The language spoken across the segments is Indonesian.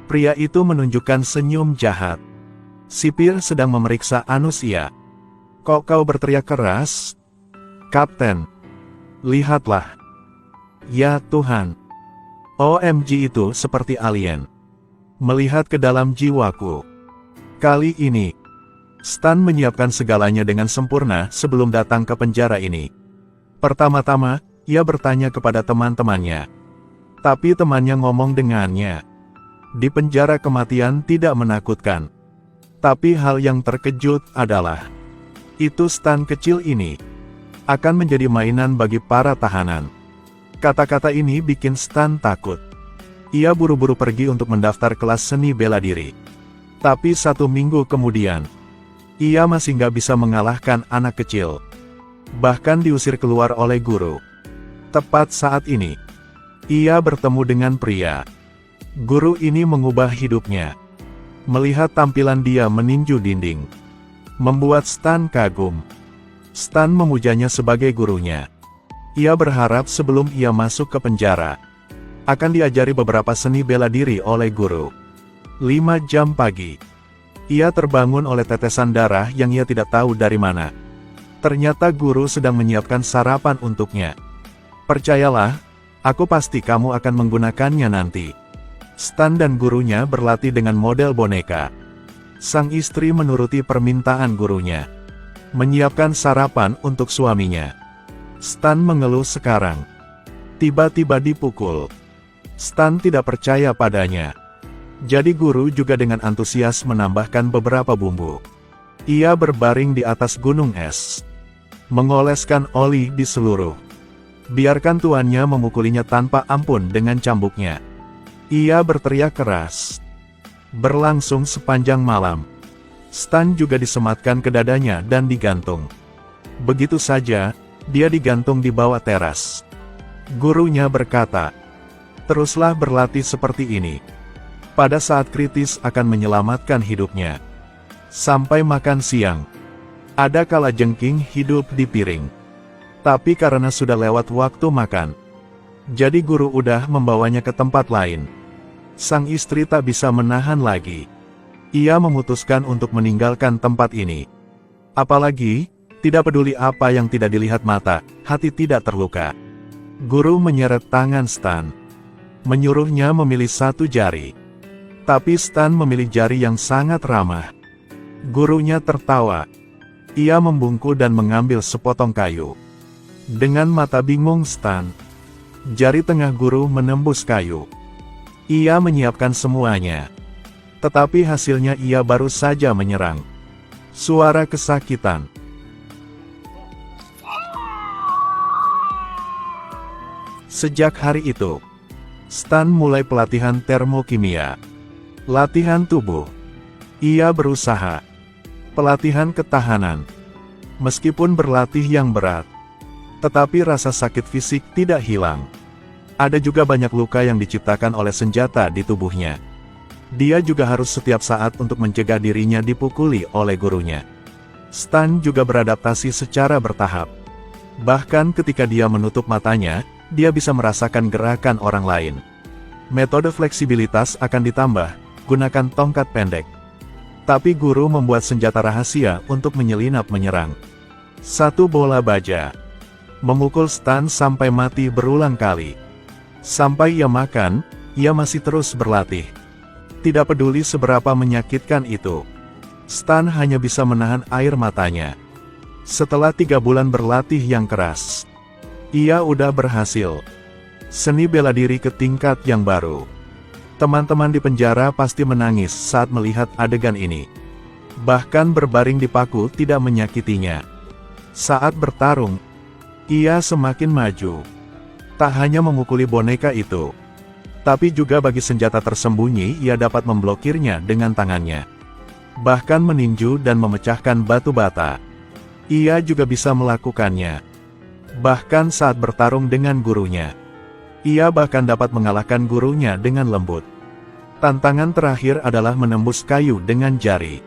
Pria itu menunjukkan senyum jahat. Sipir sedang memeriksa anus ia. Kok kau berteriak keras? Kapten. Lihatlah. Ya Tuhan. OMG, itu seperti alien. Melihat ke dalam jiwaku. Kali ini, Stan menyiapkan segalanya dengan sempurna sebelum datang ke penjara ini. Pertama-tama, ia bertanya kepada teman-temannya. Tapi temannya ngomong dengannya. Di penjara kematian tidak menakutkan. Tapi hal yang terkejut adalah, itu Stan kecil ini akan menjadi mainan bagi para tahanan. Kata-kata ini bikin Stan takut. Ia buru-buru pergi untuk mendaftar kelas seni bela diri. Tapi 1 minggu kemudian, ia masih nggak bisa mengalahkan anak kecil. Bahkan diusir keluar oleh guru. Tepat saat ini, ia bertemu dengan pria. Guru ini mengubah hidupnya. Melihat tampilan dia meninju dinding, membuat Stan kagum. Stan memujanya sebagai gurunya. Ia berharap sebelum ia masuk ke penjara, akan diajari beberapa seni bela diri oleh guru. 5 jam pagi. Ia terbangun oleh tetesan darah yang ia tidak tahu dari mana. Ternyata guru sedang menyiapkan sarapan untuknya. Percayalah, aku pasti kamu akan menggunakannya nanti. Stan dan gurunya berlatih dengan model boneka. Sang istri menuruti permintaan gurunya. Menyiapkan sarapan untuk suaminya. Stan mengeluh sekarang. Tiba-tiba dipukul. Stan tidak percaya padanya. Jadi guru juga dengan antusias menambahkan beberapa bumbu. Ia berbaring di atas gunung es. Mengoleskan oli di seluruh. Biarkan tuannya memukulinya tanpa ampun dengan cambuknya. Ia berteriak keras. Berlangsung sepanjang malam. Stan juga disematkan ke dadanya dan digantung. Begitu saja, dia digantung di bawah teras. Gurunya berkata, teruslah berlatih seperti ini. Pada saat kritis akan menyelamatkan hidupnya. Sampai makan siang. Ada kala jengking hidup di piring. Tapi karena sudah lewat waktu makan, jadi guru udah membawanya ke tempat lain. Sang istri tak bisa menahan lagi. Ia memutuskan untuk meninggalkan tempat ini. Apalagi, tidak peduli apa yang tidak dilihat mata, hati tidak terluka. Guru menyeret tangan Stan. Menyuruhnya memilih 1 jari. Tapi Stan memilih jari yang sangat ramah. Gurunya tertawa. Ia membungkuk dan mengambil sepotong kayu. Dengan mata bingung Stan, jari tengah guru menembus kayu. Ia menyiapkan semuanya. Tetapi hasilnya ia baru saja menyerang. Suara kesakitan. Sejak hari itu, Stan mulai pelatihan termokimia. Latihan tubuh. Ia berusaha. Pelatihan ketahanan. Meskipun berlatih yang berat, tetapi rasa sakit fisik tidak hilang. Ada juga banyak luka yang diciptakan oleh senjata di tubuhnya. Dia juga harus setiap saat untuk mencegah dirinya dipukuli oleh gurunya. Stan juga beradaptasi secara bertahap. Bahkan ketika dia menutup matanya, dia bisa merasakan gerakan orang lain. Metode fleksibilitas akan ditambah. Gunakan tongkat pendek. Tapi guru membuat senjata rahasia untuk menyelinap menyerang. 1 bola baja. Memukul Stan sampai mati berulang kali. Sampai ia makan, ia masih terus berlatih. Tidak peduli seberapa menyakitkan itu. Stan hanya bisa menahan air matanya. Setelah 3 bulan berlatih yang keras, ia udah berhasil. Seni bela diri ke tingkat yang baru. Teman-teman di penjara pasti menangis saat melihat adegan ini. Bahkan berbaring di paku tidak menyakitinya. Saat bertarung, ia semakin maju. Tak hanya memukuli boneka itu, tapi juga bagi senjata tersembunyi ia dapat memblokirnya dengan tangannya. Bahkan meninju dan memecahkan batu bata. Ia juga bisa melakukannya. Bahkan saat bertarung dengan gurunya. Ia bahkan dapat mengalahkan gurunya dengan lembut. Tantangan terakhir adalah menembus kayu dengan jari.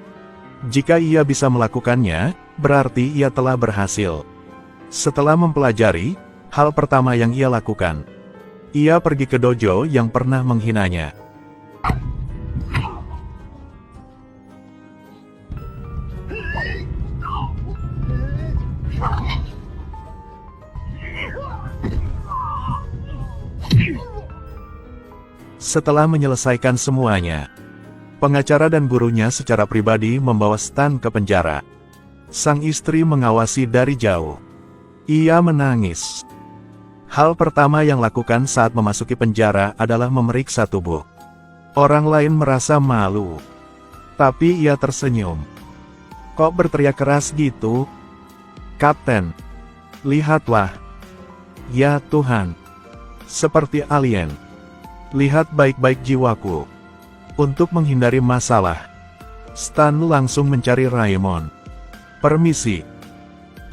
Jika ia bisa melakukannya, berarti ia telah berhasil. Setelah mempelajari, hal pertama yang ia lakukan, ia pergi ke dojo yang pernah menghinanya. Setelah menyelesaikan semuanya, pengacara dan gurunya secara pribadi membawa Stan ke penjara. Sang istri mengawasi dari jauh. Ia menangis. Hal pertama yang lakukan saat memasuki penjara adalah memeriksa tubuh. Orang lain merasa malu, tapi ia tersenyum. Kok berteriak keras gitu? Kapten, lihatlah. Ya Tuhan, seperti alien. Lihat baik-baik jiwaku. Untuk menghindari masalah, Stan langsung mencari Raymond. Permisi.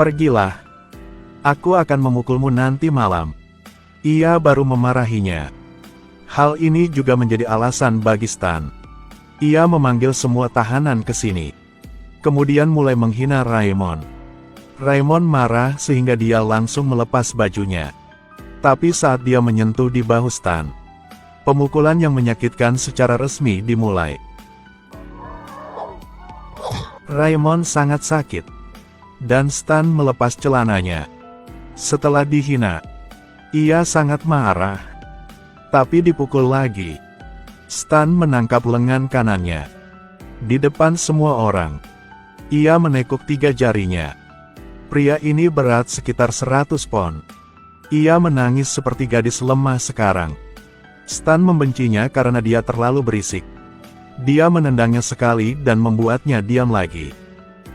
Pergilah. Aku akan memukulmu nanti malam. Ia baru memarahinya. Hal ini juga menjadi alasan bagi Stan. Ia memanggil semua tahanan ke sini. Kemudian mulai menghina Raymond. Raymond marah sehingga dia langsung melepas bajunya. Tapi saat dia menyentuh di bahu Stan, pemukulan yang menyakitkan secara resmi dimulai. Raymond sangat sakit, dan Stan melepas celananya. Setelah dihina, ia sangat marah. Tapi dipukul lagi. Stan menangkap lengan kanannya. Di depan semua orang, ia menekuk 3 jarinya. Pria ini berat sekitar 100 pon. Ia menangis seperti gadis lemah sekarang. Stan membencinya karena dia terlalu berisik. Dia menendangnya sekali dan membuatnya diam lagi.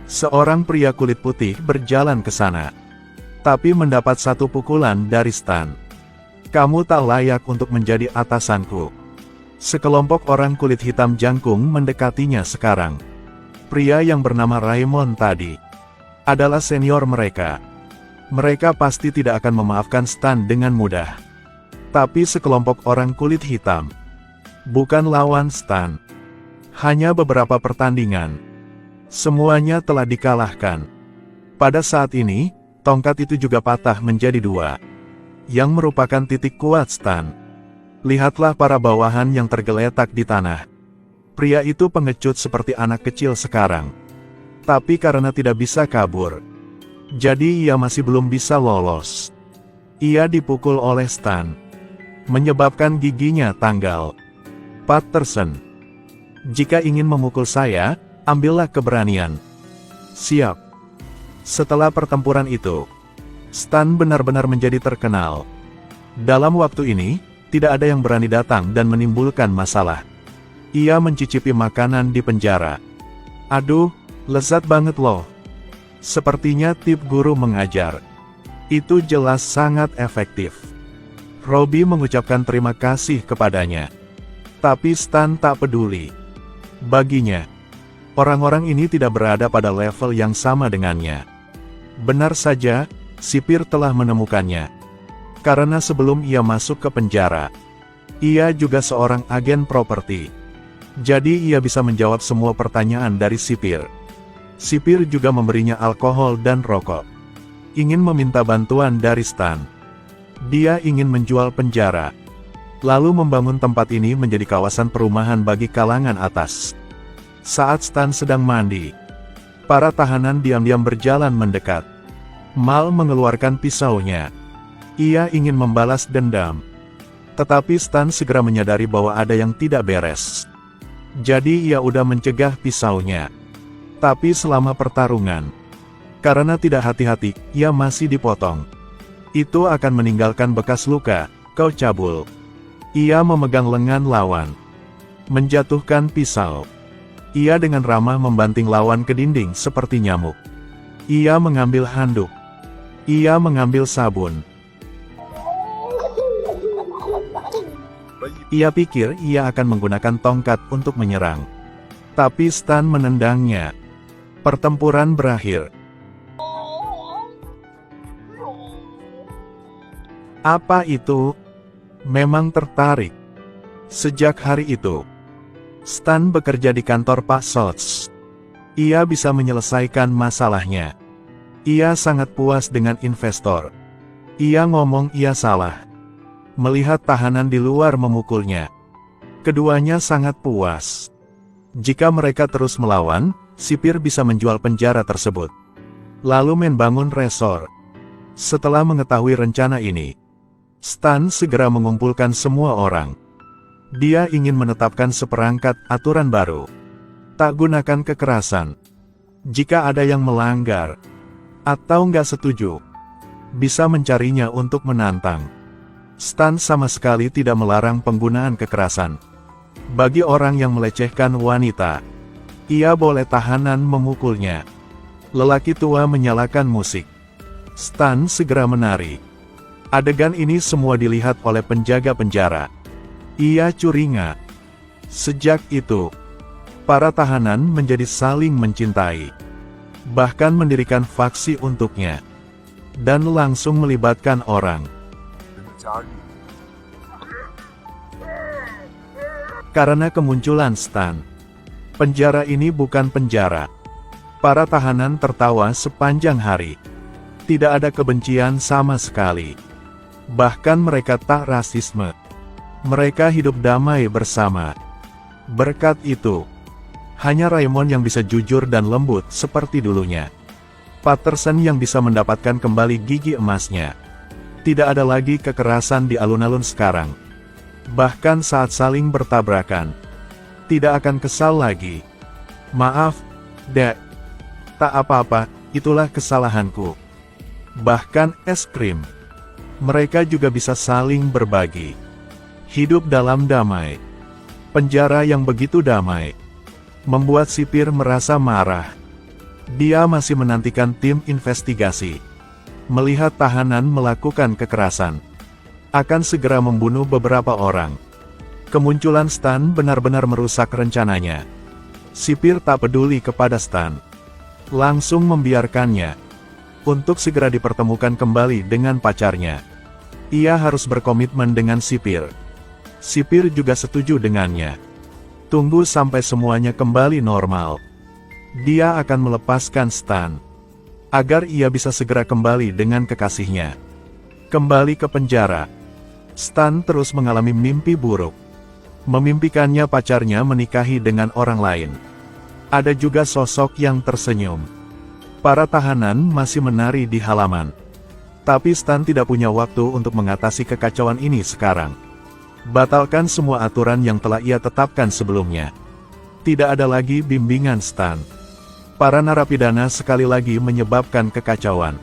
Seorang pria kulit putih berjalan ke sana, tapi mendapat 1 pukulan dari Stan. Kamu tak layak untuk menjadi atasanku. Sekelompok orang kulit hitam jangkung mendekatinya sekarang. Pria yang bernama Raymond tadi adalah senior mereka. Mereka pasti tidak akan memaafkan Stan dengan mudah. Tapi sekelompok orang kulit hitam bukan lawan Stan. Hanya beberapa pertandingan, semuanya telah dikalahkan. Pada saat ini, tongkat itu juga patah menjadi 2, yang merupakan titik kuat Stan. Lihatlah para bawahan yang tergeletak di tanah. Pria itu pengecut seperti anak kecil sekarang. Tapi karena tidak bisa kabur, jadi ia masih belum bisa lolos. Ia dipukul oleh Stan, menyebabkan giginya tanggal. Patterson, jika ingin memukul saya, ambillah keberanian. Siap. Setelah pertempuran itu, Stan benar-benar menjadi terkenal. Dalam waktu ini, tidak ada yang berani datang dan menimbulkan masalah. Ia mencicipi makanan di penjara. Aduh, lezat banget loh. Sepertinya tip guru mengajar. Itu jelas sangat efektif. Robbie mengucapkan terima kasih kepadanya. Tapi Stan tak peduli. Baginya, orang-orang ini tidak berada pada level yang sama dengannya. Benar saja, sipir telah menemukannya. Karena sebelum ia masuk ke penjara, ia juga seorang agen properti. Jadi ia bisa menjawab semua pertanyaan dari sipir. Sipir juga memberinya alkohol dan rokok. Ingin meminta bantuan dari Stan. Dia ingin menjual penjara, lalu membangun tempat ini menjadi kawasan perumahan bagi kalangan atas. Saat Stan sedang mandi, para tahanan diam-diam berjalan mendekat. Mal mengeluarkan pisaunya. Ia ingin membalas dendam. Tetapi Stan segera menyadari bahwa ada yang tidak beres. Jadi ia udah mencegah pisaunya. Tapi selama pertarungan, karena tidak hati-hati, ia masih dipotong. Itu akan meninggalkan bekas luka. Kau cabul. Ia memegang lengan lawan, menjatuhkan pisau. Ia dengan ramah membanting lawan ke dinding seperti nyamuk. Ia mengambil handuk. Ia mengambil sabun. Ia pikir ia akan menggunakan tongkat untuk menyerang. Tapi Stan menendangnya. Pertempuran berakhir. Apa itu? Memang tertarik. Sejak hari itu, Stan bekerja di kantor Pak Sots. Ia bisa menyelesaikan masalahnya. Ia sangat puas dengan investor. Ia ngomong ia salah. Melihat tahanan di luar memukulnya, keduanya sangat puas. Jika mereka terus melawan, sipir bisa menjual penjara tersebut, lalu membangun resor. Setelah mengetahui rencana ini, Stan segera mengumpulkan semua orang. Dia ingin menetapkan seperangkat aturan baru. Tak gunakan kekerasan. Jika ada yang melanggar atau nggak setuju, bisa mencarinya untuk menantang. Stan sama sekali tidak melarang penggunaan kekerasan. Bagi orang yang melecehkan wanita, ia boleh tahanan memukulnya. Lelaki tua menyalakan musik. Stan segera menari. Adegan ini semua dilihat oleh penjaga penjara. Ia curiga. Sejak itu, para tahanan menjadi saling mencintai. Bahkan mendirikan faksi untuknya. Dan langsung melibatkan orang. Karena kemunculan Stan, penjara ini bukan penjara. Para tahanan tertawa sepanjang hari. Tidak ada kebencian sama sekali. Bahkan mereka tak rasisme. Mereka hidup damai bersama. Berkat itu, hanya Raymond yang bisa jujur dan lembut seperti dulunya. Patterson yang bisa mendapatkan kembali gigi emasnya. Tidak ada lagi kekerasan di alun-alun sekarang. Bahkan saat saling bertabrakan, tidak akan kesal lagi. Maaf, Dek. Tak apa-apa, itulah kesalahanku. Bahkan es krim. Mereka juga bisa saling berbagi. Hidup dalam damai. Penjara yang begitu damai membuat sipir merasa marah. Dia masih menantikan tim investigasi. Melihat tahanan melakukan kekerasan, akan segera membunuh beberapa orang. Kemunculan Stan benar-benar merusak rencananya. Sipir tak peduli kepada Stan. Langsung membiarkannya untuk segera dipertemukan kembali dengan pacarnya. Ia harus berkomitmen dengan sipir. Sipir juga setuju dengannya. Tunggu sampai semuanya kembali normal. Dia akan melepaskan Stan, agar ia bisa segera kembali dengan kekasihnya. Kembali ke penjara. Stan terus mengalami mimpi buruk. Memimpikannya pacarnya menikahi dengan orang lain. Ada juga sosok yang tersenyum. Para tahanan masih menari di halaman. Tapi Stan tidak punya waktu untuk mengatasi kekacauan ini sekarang. Batalkan semua aturan yang telah ia tetapkan sebelumnya. Tidak ada lagi bimbingan Stan. Para narapidana sekali lagi menyebabkan kekacauan.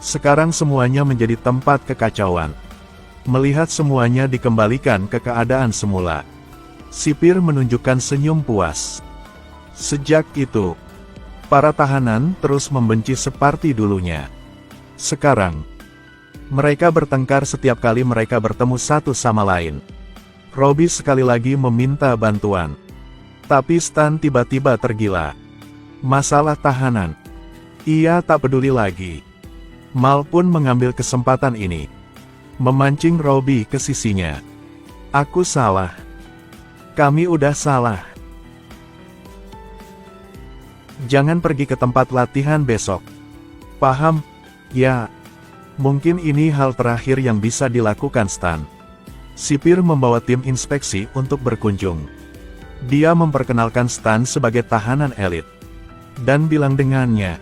Sekarang semuanya menjadi tempat kekacauan. Melihat semuanya dikembalikan ke keadaan semula, sipir menunjukkan senyum puas. Sejak itu, para tahanan terus membenci seperti dulunya. Sekarang, mereka bertengkar setiap kali mereka bertemu satu sama lain. Robbie sekali lagi meminta bantuan. Tapi Stan tiba-tiba tergila. Masalah tahanan. Ia tak peduli lagi. Mal pun mengambil kesempatan ini. Memancing Robbie ke sisinya. Aku salah. Kami udah salah. Jangan pergi ke tempat latihan besok. Paham? Ya, mungkin ini hal terakhir yang bisa dilakukan Stan. Sipir membawa tim inspeksi untuk berkunjung. Dia memperkenalkan Stan sebagai tahanan elit. Dan bilang dengannya,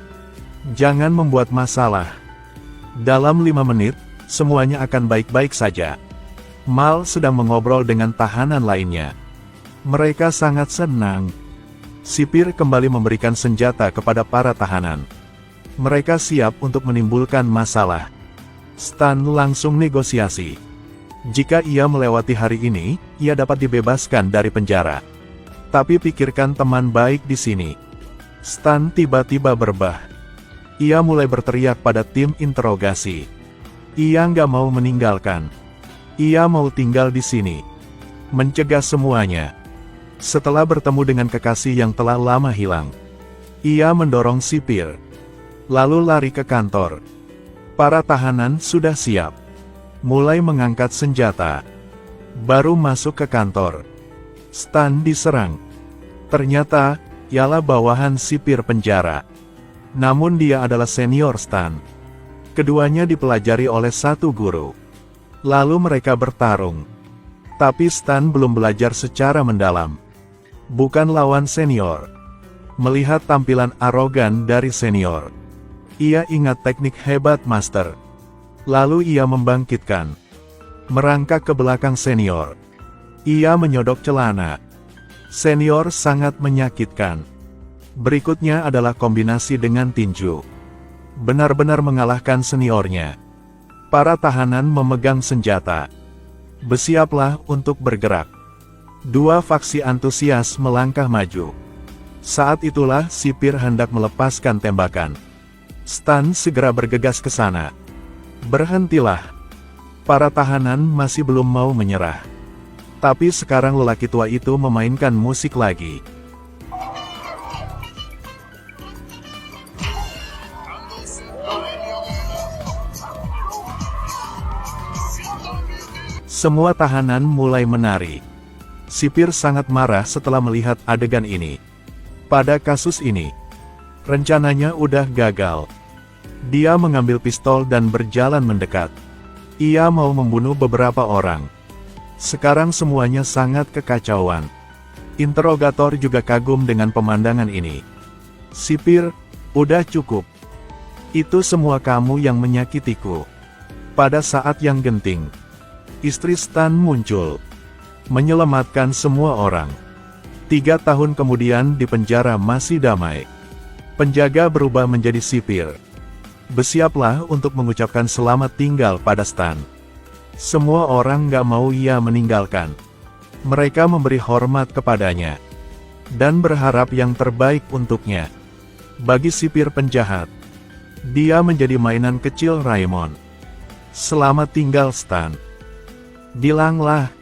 jangan membuat masalah. Dalam 5 menit, semuanya akan baik-baik saja. Mal sedang mengobrol dengan tahanan lainnya. Mereka sangat senang. Sipir kembali memberikan senjata kepada para tahanan. Mereka siap untuk menimbulkan masalah. Stan langsung negosiasi. Jika ia melewati hari ini, ia dapat dibebaskan dari penjara. Tapi pikirkan teman baik di sini. Stan tiba-tiba berubah. Ia mulai berteriak pada tim interogasi. Ia nggak mau meninggalkan. Ia mau tinggal di sini. Mencegah semuanya. Setelah bertemu dengan kekasih yang telah lama hilang, ia mendorong sipir. Lalu lari ke kantor. Para tahanan sudah siap. Mulai mengangkat senjata. Baru masuk ke kantor. Stan diserang. Ternyata, ialah bawahan sipir penjara. Namun dia adalah senior Stan. Keduanya dipelajari oleh satu guru. Lalu mereka bertarung. Tapi Stan belum belajar secara mendalam. Bukan lawan senior. Melihat tampilan arogan dari senior, ia ingat teknik hebat master. Lalu ia membangkitkan. Merangkak ke belakang senior. Ia menyodok celana. Senior sangat menyakitkan. Berikutnya adalah kombinasi dengan tinju. Benar-benar mengalahkan seniornya. Para tahanan memegang senjata. Bersiaplah untuk bergerak. Dua faksi antusias melangkah maju. Saat itulah sipir hendak melepaskan tembakan. Stan segera bergegas ke sana. Berhentilah. Para tahanan masih belum mau menyerah. Tapi sekarang lelaki tua itu memainkan musik lagi. Semua tahanan mulai menari. Sipir sangat marah setelah melihat adegan ini. Pada kasus ini, rencananya udah gagal. Dia mengambil pistol dan berjalan mendekat. Ia mau membunuh beberapa orang. Sekarang semuanya sangat kekacauan. Interrogator juga kagum dengan pemandangan ini. Sipir, udah cukup. Itu semua kamu yang menyakitiku. Pada saat yang genting, istri Stan muncul. Menyelamatkan semua orang. 3 tahun kemudian di penjara masih damai. Penjaga berubah menjadi sipir. Bersiaplah untuk mengucapkan selamat tinggal pada Stan. Semua orang gak mau ia meninggalkan. Mereka memberi hormat kepadanya. Dan berharap yang terbaik untuknya. Bagi sipir penjahat, dia menjadi mainan kecil Raymond. Selamat tinggal Stan. Bilanglah,